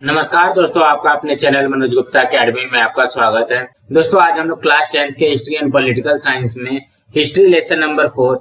नमस्कार दोस्तों, आपका अपने चैनल मनोज गुप्ता अकेडमी में आपका स्वागत है। दोस्तों आज हम लोग क्लास 10th के हिस्ट्री एंड पॉलिटिकल साइंस में history lesson number 4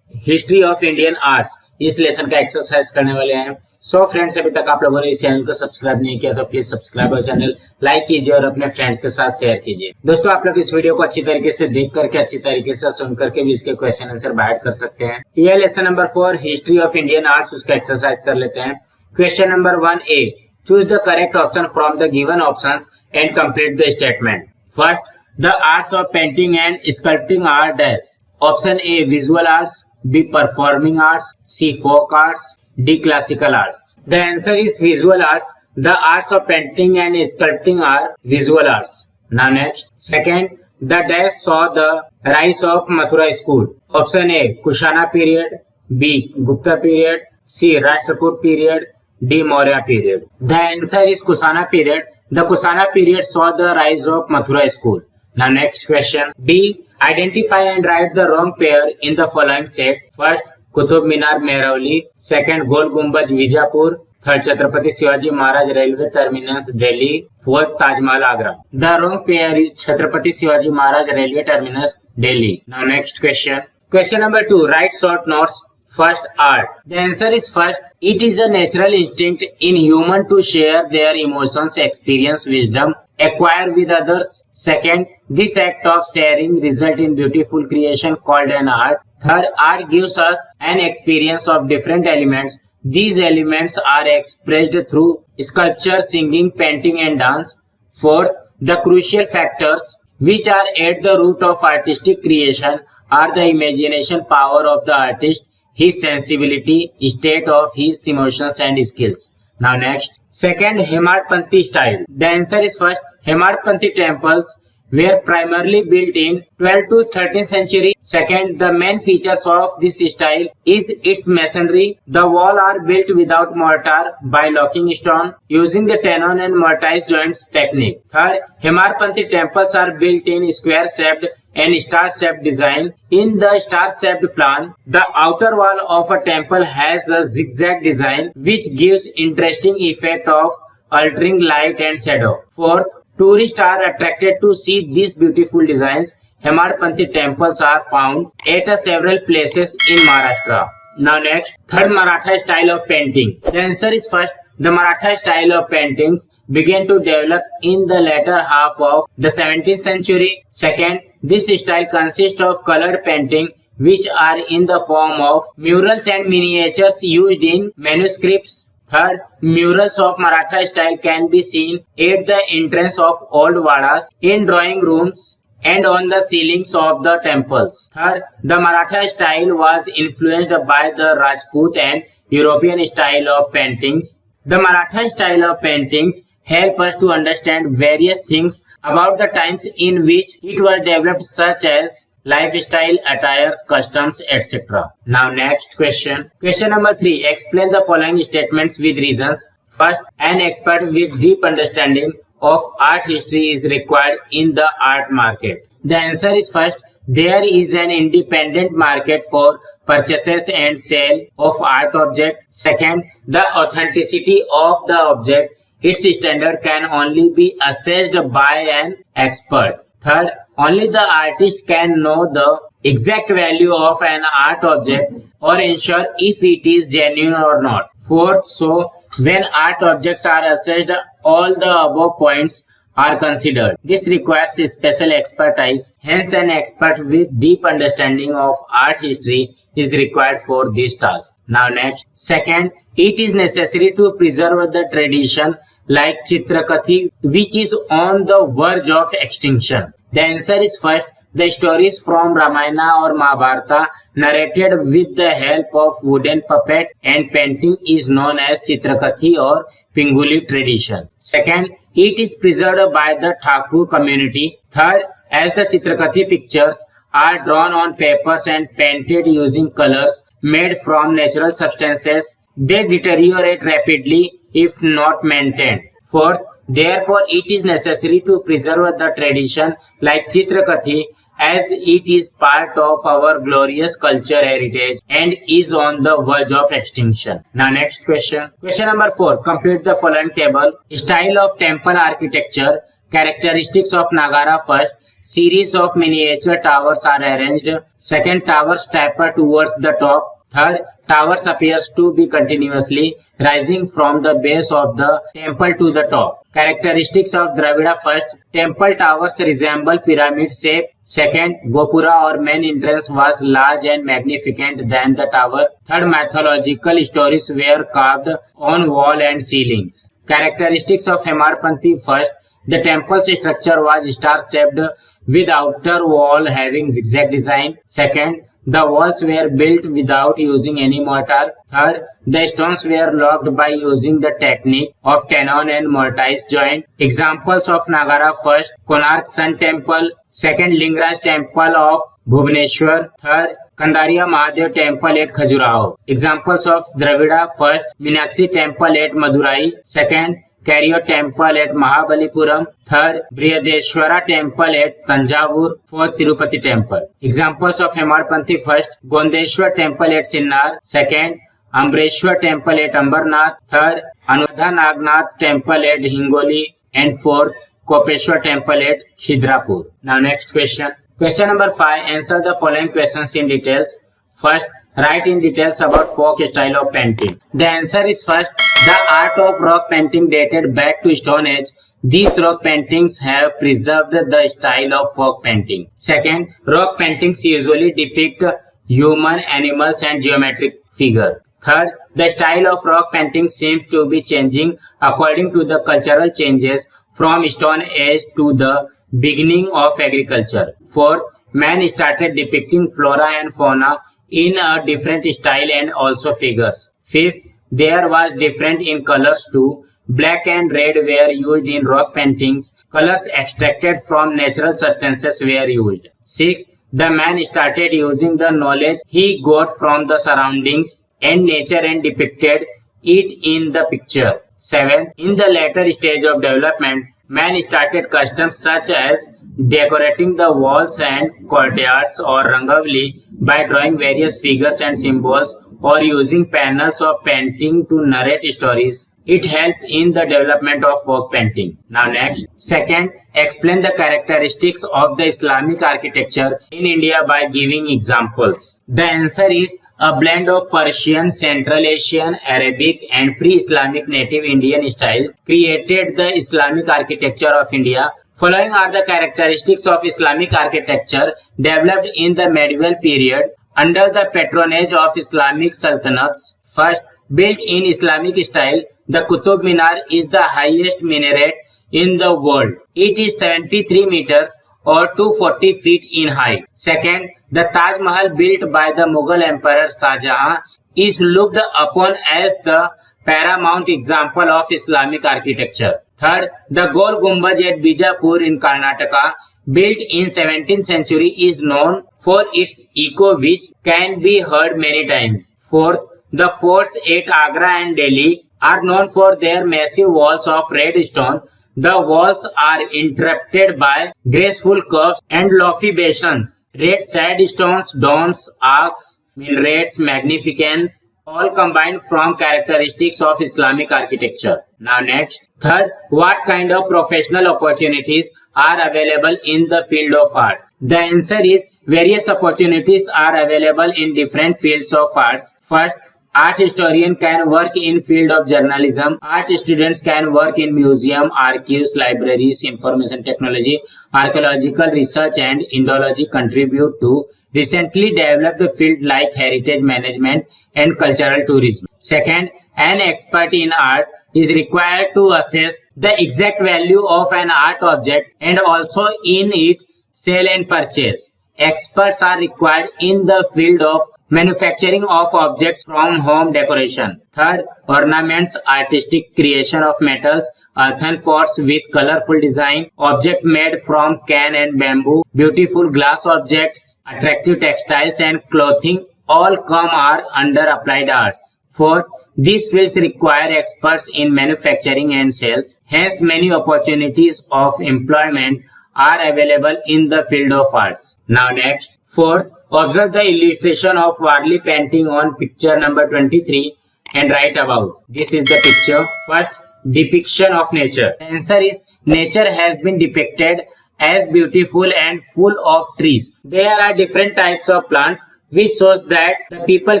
history of Indian arts इस लेसन का एक्सरसाइज करने वाले हैं। सो फ्रेंड्स, अभी तक आप लोगों ने इस चैनल को सब्सक्राइब नहीं किया तो प्लीज सब्सक्राइब और चैनल लाइक कीजिए और अपने फ्रेंड्स के साथ शेयर कीजिए। दोस्तों आप लोग इस वीडियो को अच्छी तरीके से देख करके अच्छी तरीके से सुन करके भी इसके क्वेश्चन आंसर बाहर कर सकते हैं। यह lesson number 4 history of Indian arts उसका एक्सरसाइज कर लेते हैं। Question number 1A, choose the correct option from the given options and complete the statement. First, the arts of painting and sculpting are dash. Option A, visual arts. B, performing arts. C, folk arts. D, classical arts. The answer is visual arts. The arts of painting and sculpting are visual arts. Now next. Second, the dash saw the rise of Mathura school. Option A, Kushana period. B, Gupta period. C, Rashtrakoot period. D, Maurya period. The answer is Kusana period. The Kusana period saw the rise of Mathura school. Now next question. B, identify and write the wrong pair in the following set. First, Qutub Minar Mehrauli. Second, Gol Gumbaz Vijapur. Third, Chhatrapati Shivaji Maharaj Railway Terminus Delhi. Fourth, Taj Mahal Agra. The wrong pair is Chhatrapati Shivaji Maharaj Railway Terminus Delhi. Now next question. Question number 2, write short notes. First, art. The answer is first. It is a natural instinct in human to share their emotions, experience, wisdom, acquire with others. Second, this act of sharing result in beautiful creation called an art. Third, art gives us an experience of different elements. These elements are expressed through sculpture, singing, painting and dance. Fourth, the crucial factors which are at the root of artistic creation are the imagination power of the artist, his sensibility, state of his emotions and skills. Now next. Second, Hemadpanthi style. The answer is first. Hemadpanthi temples were primarily built in 12th to 13th century. Second, the main features of this style is its masonry. The walls are built without mortar by locking stone using the tenon and mortise joints technique. Third, Hemadpanthi temples are built in square-shaped and star-shaped design. In the star-shaped plan, the outer wall of a temple has a zigzag design which gives interesting effect of altering light and shadow. Fourth, tourists are attracted to see these beautiful designs. Hemadpanthi temples are found at several places in Maharashtra. Now next, third, Maratha style of painting. The answer is first. The Maratha style of paintings began to develop in the latter half of the 17th century. Second, this style consists of colored painting which are in the form of murals and miniatures used in manuscripts. Third, murals of Maratha style can be seen at the entrance of old vadas, in drawing rooms, and on the ceilings of the temples. Third, the Maratha style was influenced by the Rajput and European style of paintings. The Maratha style of paintings help us to understand various things about the times in which it was developed, such as lifestyle, attires, customs, etc. Now next question. Question number 3. Explain the following statements with reasons. First, an expert with deep understanding of art history is required in the art market. The answer is first. There is an independent market for purchases and sale of art object. Second, the authenticity of the object, its standard can only be assessed by an expert. Third, only the artist can know the exact value of an art object or ensure if it is genuine or not. Fourth, so when art objects are assessed, all the above points are considered. This requires special expertise. Hence, an expert with deep understanding of art history is required for this task. Now next. Second, it is necessary to preserve the tradition like Chitrakathi, which is on the verge of extinction. The answer is first. The stories from Ramayana or Mahabharata narrated with the help of wooden puppet and painting is known as Chitrakathi or Pinguli tradition. Second, it is preserved by the Thakur community. Third, as the Chitrakathi pictures are drawn on papers and painted using colors made from natural substances, they deteriorate rapidly if not maintained. Fourth, therefore, it is necessary to preserve the tradition like Chitrakathi as it is part of our glorious culture heritage and is on the verge of extinction. Now next question. Question number 4. Complete the following table. Style of temple architecture. Characteristics of Nagara. First, series of miniature towers are arranged. Second, towers taper towards the top. Third, towers appears to be continuously rising from the base of the temple to the top. Characteristics of Dravida. First, temple towers resemble pyramid shape. Second, Gopura or main entrance was large and magnificent than the tower. Third, mythological stories were carved on wall and ceilings. Characteristics of Hemadpanthi. First, the temple's structure was star-shaped with outer wall having zigzag design. Second, the walls were built without using any mortar. Third, the stones were locked by using the technique of tenon and mortise joint. Examples of Nagara. First, Konark Sun Temple. Second, Lingaraj Temple of Bhubaneswar. Third, Kandaria Mahadev Temple at Khajuraho. Examples of Dravida. First, Meenakshi Temple at Madurai. Second, Cario Temple at Mahabalipuram. Third, Brihadeshwara Temple at Tanjavur. Fourth, Tirupati Temple. Examples of Hemadpanthi. First, Gondeshwar Temple at Sinnar. Second, Ambreshwar Temple at Ambarnath. Third, Anuradha Nagnath Temple at Hingoli. And fourth, Kopeshwar Temple at Khidrapur. Now next question. Question number 5. Answer the following questions in details. First, write in details about folk style of painting. The answer is first, the art of rock painting dated back to Stone Age. These rock paintings have preserved the style of folk painting. Second, rock paintings usually depict human, animals and geometric figure. Third, the style of rock painting seems to be changing according to the cultural changes from Stone Age to the beginning of agriculture. Fourth, man started depicting flora and fauna in a different style and also figures. Fifth, there was different in colors too. Black and red were used in rock paintings. Colors extracted from natural substances were used. Sixth, the man started using the knowledge he got from the surroundings and nature and depicted it in the picture. Seventh, in the later stage of development, man started customs such as decorating the walls and courtyards or rangavali by drawing various figures and symbols or using panels of painting to narrate stories. It helped in the development of folk painting. Now next. Second, explain the characteristics of the Islamic architecture in India by giving examples. The answer is a blend of Persian, Central Asian, Arabic and pre-Islamic native Indian styles created the Islamic architecture of India. Following are the characteristics of Islamic architecture developed in the medieval period under the patronage of Islamic sultanates. First, built in Islamic style, the Qutub Minar is the highest minaret in the world. It is 73 meters or 240 feet in height. Second, the Taj Mahal built by the Mughal Emperor Shah Jahan is looked upon as the paramount example of Islamic architecture. Third, the Gol Gumbaz at Bijapur in Karnataka, built in 17th century, is known for its echo which can be heard many times. Fourth, the forts at Agra and Delhi are known for their massive walls of red stone. The walls are interrupted by graceful curves and lofty bastions. Red sandstones, domes, arcs, minarets, magnificence, all combined from characteristics of Islamic architecture. Now next. Third, what kind of professional opportunities are available in the field of arts? The answer is various opportunities are available in different fields of arts. First, art historian can work in field of journalism. Art students can work in museum, archives, libraries, information technology, archaeological research and Indology contribute to recently developed field like heritage management and cultural tourism. Second, an expert in art is required to assess the exact value of an art object and also in its sale and purchase. Experts are required in the field of manufacturing of objects from home decoration. Third, ornaments, artistic creation of metals, earthen pots with colorful design, object made from can and bamboo, beautiful glass objects, attractive textiles and clothing all come are under applied arts. Fourth, these fields require experts in manufacturing and sales. Hence, many opportunities of employment are available in the field of arts. Now next, fourth, observe the illustration of Warli painting on picture number 23 and write about. This is the picture. First, depiction of nature. The answer is nature has been depicted as beautiful and full of trees. There are different types of plants, which shows that the people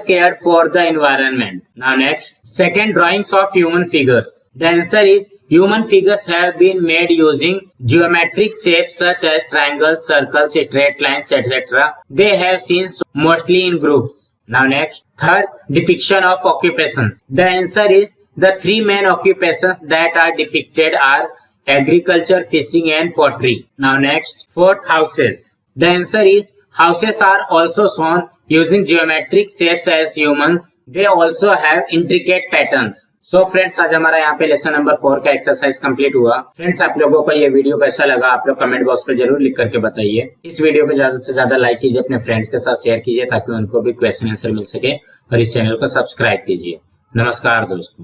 cared for the environment. Now next, second, drawings of human figures. The answer is human figures have been made using geometric shapes such as triangles, circles, straight lines, etc. They have seen mostly in groups. Now next, third, depiction of occupations. The answer is the three main occupations that are depicted are agriculture, fishing and pottery. Now next, fourth, houses. The answer is houses are also shown using geometric shapes as humans. They also have intricate patterns. So friends, आज हमारा यहाँ पे lesson number 4 का exercise complete हुआ। Friends, आप लोगों को ये वीडियो कैसा लगा आप लोग कमेंट बॉक्स में जरूर लिख करके बताइए। इस वीडियो को ज्यादा से ज्यादा लाइक कीजिए, अपने फ्रेंड्स के साथ शेयर कीजिए ताकि उनको भी क्वेश्चन आंसर मिल सके और इस चैनल को सब्सक्राइब कीजिए। नमस्कार दोस्तों।